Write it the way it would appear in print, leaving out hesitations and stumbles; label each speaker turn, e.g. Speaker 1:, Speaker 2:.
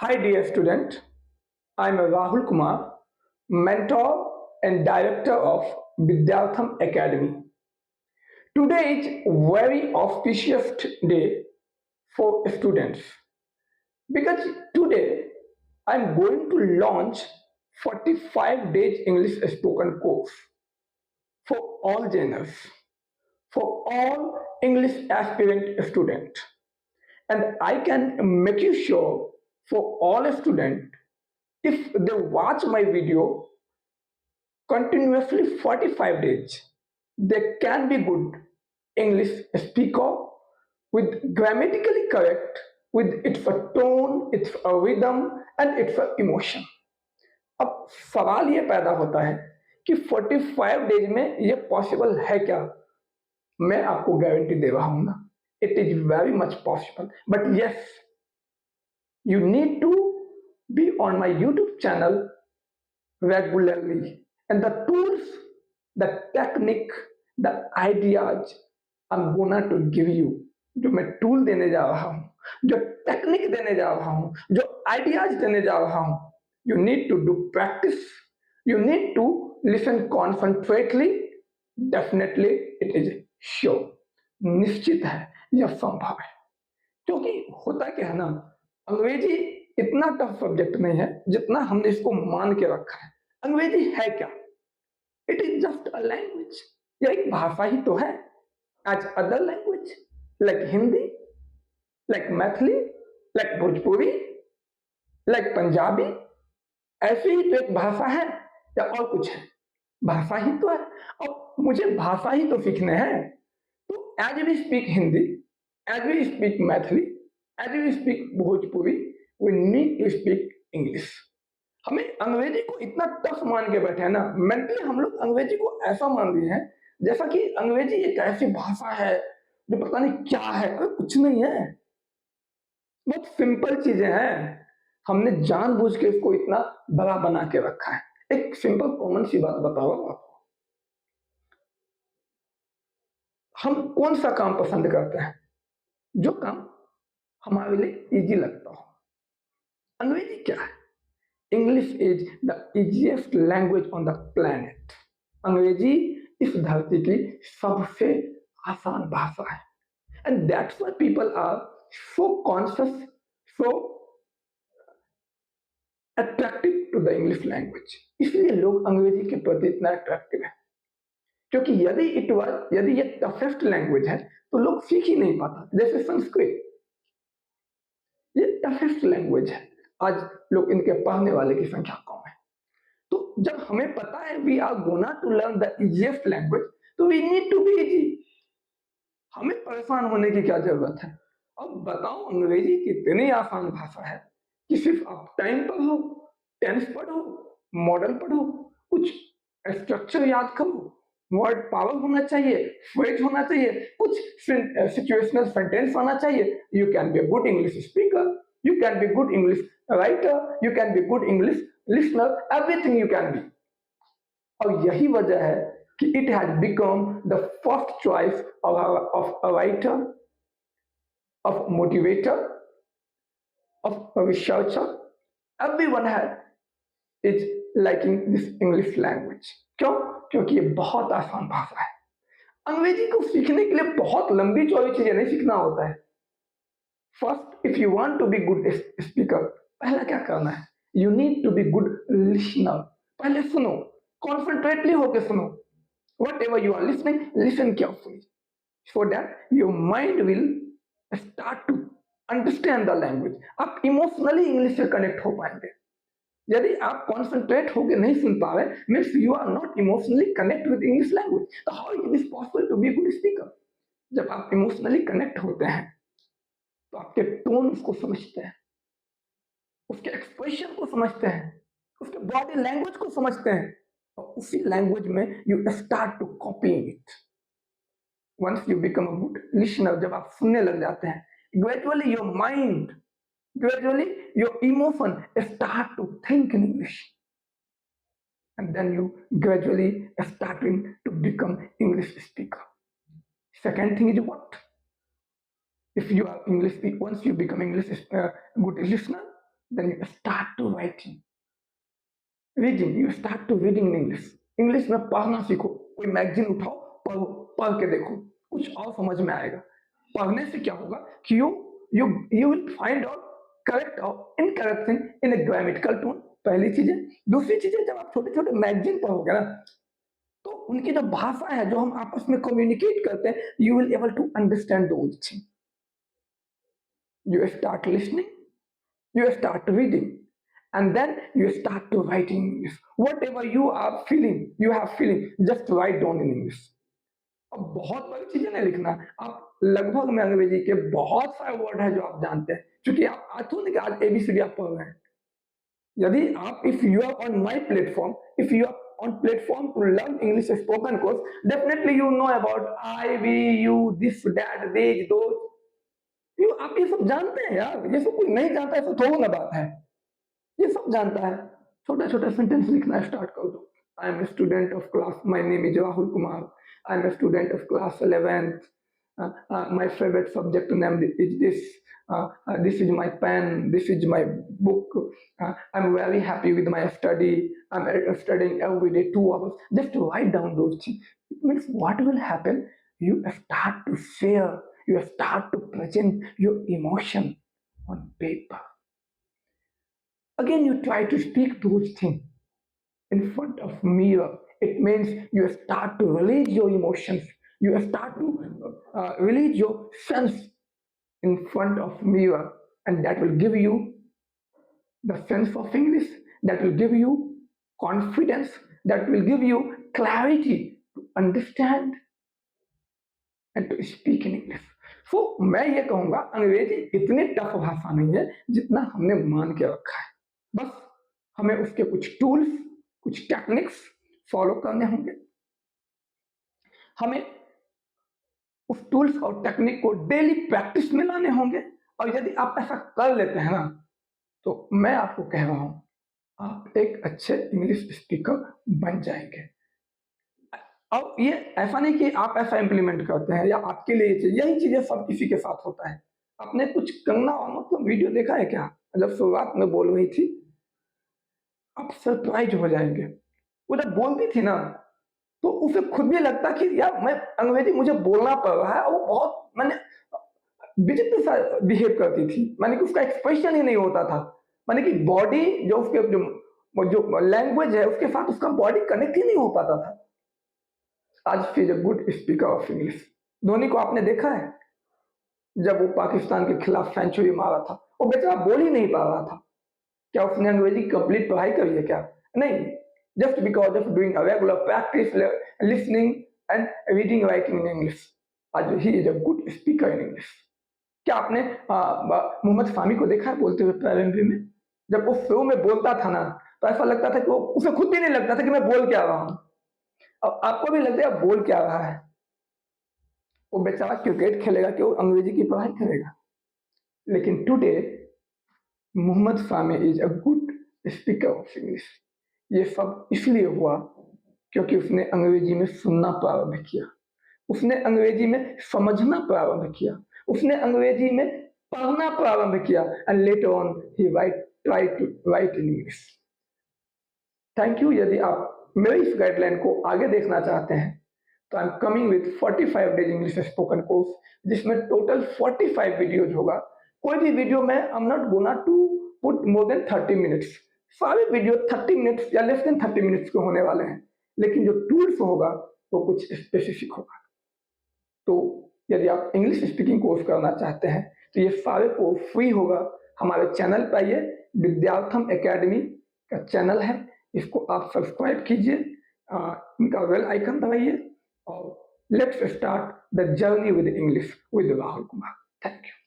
Speaker 1: Hi, dear student. I'm Rahul Kumar, mentor and director of Vidyartham Academy. Today is very auspicious day for students because today I'm going to launch 45 days English spoken course for all genres, for all English aspirant student. And I can make you sure for all student, if they watch my video continuously 45 days, they can be good English speaker with grammatically correct, with its a tone, its a rhythm and its a emotion. अब सवाल ये पैदा होता है कि 45 days में ये possible है क्या? मैं आपको गारंटी दे रहा हूं ना, it is very much possible, but yes, you need to be on my YouTube channel regularly. And the tools, the technique, the ideas I'm gonna to give you, जो मैं टूल देने जा रहा हूं, जो टेक्निक देने जा रहा हूं, जो आइडियाज देने जा रहा हूं, you need to do practice, you need to listen concentrate. Definitely it is sure, निश्चित है, यह संभव है. क्योंकि होता क्या है ना, अंग्रेजी इतना टफ सब्जेक्ट नहीं है जितना हमने इसको मान के रखा है. अंग्रेजी है क्या? It is just a language. यह एक भाषा ही तो है, as other language like Hindi, like Maithili, like Bhojpuri, like Punjabi. ऐसी ही तो एक भाषा है या और कुछ है? भाषा ही तो है. और मुझे भाषा ही तो सीखने हैं. तो as we speak Hindi, as we speak Mathili, as we speak Bhojpuri, we need to speak English. हमें अंग्रेजी को इतना टफ मान के बैठे हैं ना, मेंटली हम लोग अंग्रेजी को ऐसा मान लिए हैं जैसा कि अंग्रेजी एक ऐसी भाषा है जो पता नहीं क्या है. अरे कुछ नहीं है, बहुत सिंपल चीजें हैं. हमने जानबूझ के इसको इतना बड़ा बना के रखा है. एक सिंपल कॉमन सी बात बताओ आपको, हम कौन सा काम पसंद करते हैं? जो काम हमारे लिए इजी लगता हो. अंग्रेजी क्या है? English is the easiest language on the planet. अंग्रेजी इस धरती की सबसे आसान भाषा है. And that's why people are so conscious, so attractive to the English language. इसलिए लोग अंग्रेजी के प्रति इतना अट्रैक्टिव है, क्योंकि यदि ये टफेस्ट लैंग्वेज है तो लोग सीख ही नहीं पाता. जैसे संस्कृत, ये टफेस्ट लैंग्वेज है, आज लोग इनके पढ़ने वाले की संख्या कम है. तो जब हमें पता है we are gonna to learn the easiest language, तो we need to be easy. हमें परेशान होने की क्या जरूरत है? अब बताओ, अंग्रेजी कितनी आसान भाषा है कि सिर्फ आप टाइम पढ़ो, टेंस पढ़ो, मॉडल पढ़ो, कुछ स्ट्रक्चर याद करो, वर्ड पावर होना चाहिए, फ्रेज होना चाहिए, कुछ सिचुएशनल सेंटेंस आना चाहिए. You can be a good English speaker, you can be good English writer, you can be good English listener, everything you can be. और यही वजह है कि it has become the first choice of a writer, of motivator, of a researcher. Everyone is liking this English language. क्यों? क्योंकि ये बहुत आसान भाषा है. अंग्रेजी को सीखने के लिए बहुत लंबी चौड़ी चीजें नहीं सीखना होता है. First, if you want to be good speaker, पहला क्या करना है? You need to be good listener. पहले सुनो, कॉन्सेंट्रेटली होकर सुनो. Whatever you are listening, listen carefully, so that your mind will start to understand the language. आप emotionally English से कनेक्ट हो पाएंगे. यदि आप कॉन्सेंट्रेट होकर नहीं सुन पा रहे, means you are not emotionally connect with English language. तो how it is possible to be good speaker? जब आप इमोशनली कनेक्ट होते हैं तो आपके टोन उसको समझते हैं, उसके एक्सप्रेशन को समझते हैं, उसके बॉडी लैंग्वेज को समझते हैं, और उसी लैंग्वेज में you start to copy it. Once you become a good listener, जब आप सुनने लग जाते हैं, gradually your mind, gradually your emotion start to think in English, and then you gradually starting to become English speaker. Second thing is what? If you are English, once you become English good listener, then you start to reading, you start to reading in English. English में पढ़ना सीखो, कोई magazine उठाओ, पढ़ो, पढ़ के देखो, कुछ और समझ में आएगा। पढ़ने से क्या होगा कि you you will find out correct और incorrect thing in a grammatical tone, पहली चीज है। दूसरी चीज है, जब आप छोटे छोटे मैगजीन पढ़ोगे ना, तो उनकी जो भाषा है, जो हम आपस में कम्युनिकेट करते हैं, you will able to understand those thing. You start listening, you start reading, and then you start to writing English. Whatever you are feeling, you have feeling, just write down in English. अब बहुत बड़ी चीजें नहीं लिखना, आप लगभग में अंग्रेजी के बहुत सारे वर्ड है जो आप जानते हैं, क्योंकि आप आज तो नहीं कि आज एबीसीडी आप पढ़ रहे हैं। यदि आप, if you are on my platform, if you are on platform to learn English spoken course, definitely you know about I, we, you, this, that, these, those. आप ये सब जानते हैं यार, ये सब कोई नहीं जानता है, थोड़ा ना बात है, ये सब जानता है। छोटा छोटा सेंटेंस लिखना स्टार्ट कर दो। I am student of class, my name is Rahul Kumar, I am student of class 11th, my favourite subject name is this, this is my pen, this is my book, I'm very happy with my study, I'm studying every day 2 hours. Just write down those things. It means what will happen, you start to share, you start to present your emotion on paper. Again, you try to speak those things in front of mirror. It means you start to release your emotions, you start to release your sense in front of mirror, and that will give you the sense of English, that will give you confidence, that will give you clarity to understand and to speak in English. So मैं ये कहूंगा, अंग्रेजी इतनी tough भाषा नहीं है जितना हमने मान के रखा है। बस हमें उसके कुछ टूल्स, कुछ टेक्निक्स फॉलो करने होंगे। हमें उस टूल्स और टेक्निक को डेली प्रैक्टिस में लाने होंगे, और यदि आप ऐसा कर लेते हैं ना, तो मैं आपको कह रहा हूं, आप एक अच्छे इंग्लिश स्पीकर बन जाएंगे। अब ये ऐसा नहीं कि आप ऐसा इंप्लीमेंट करते हैं या आपके लिए यही चीजें सब किसी के साथ होता है। आपने कुछ कंगना मतलब वीडियो देखा है क्या, जब शुरुआत में बोल रही थी, आप सरप्राइज हो जाएंगे। वो जब बोलती थी ना, तो उसे खुद भी लगता कि यार मैं अंग्रेजी मुझे बोलना पड़ रहा है, और वो बहुत मैंने विचित्र सा बिहेव करती थी, माने कि उसका एक्सप्रेशन ही नहीं होता था, माने कि बॉडी जो उसके जो लैंग्वेज है उसके साथ उसका बॉडी कनेक्ट ही नहीं हो पाता था। आज she is a good speaker of English. Dhoni को आपने देखा है, जब वो पाकिस्तान के खिलाफ सेंचुरी मारा था, वो बेचारा बोल ही नहीं पा रहा था। क्या उसने अंग्रेजी कंप्लीट पढ़ाई करी है क्या? नहीं, just because of doing a regular practice, listening and reading writing in English, आज he is a good speaker in English. क्या आपने मोहम्मद सामी को देखा है बोलते हुए प्रारंभ में? जब वो शुरू में बोलता था ना, तो ऐसा लगता था कि वो, उसे खुद भी नहीं लगता था कि मैं बोल क्या रहा हूं। अब आपको भी लगता है बोल क्या रहा है। वो बेचारा क्रिकेट खेलेगा कि वो अंग्रेजी की पढ़ाई करेगा। लेकिन today Mohammad Sami is a good speaker of English. ये सब इसलिए हुआ क्योंकि उसने अंग्रेजी में सुनना प्रारंभ किया, उसने अंग्रेजी में समझना प्रारंभ किया, उसने अंग्रेजी में पढ़ना प्रारंभ किया, and later on he try to write in English. Thank you. यदि आप मेरी इस गाइडलाइन को आगे देखना चाहते हैं, तो I am coming with 45 days English spoken course, जिसमें टोटल 45 वीडियोज होगा। कोई भी वीडियो में I am not gonna to put more than 30 minutes. सारे वीडियो 30 मिनट्स या लेस देन 30 मिनट्स के होने वाले हैं, लेकिन जो टूल्स होगा वो कुछ स्पेसिफिक होगा। तो यदि आप इंग्लिश स्पीकिंग कोर्स करना चाहते हैं, तो ये सारे कोर्स फ्री होगा। हमारे चैनल पर आइए, विद्यार्थम एकेडमी का चैनल है, इसको आप सब्सक्राइब कीजिए, इनका बेल आइकन दबाइए, और let's start the journey with English with Rahul Kumar. Thank you.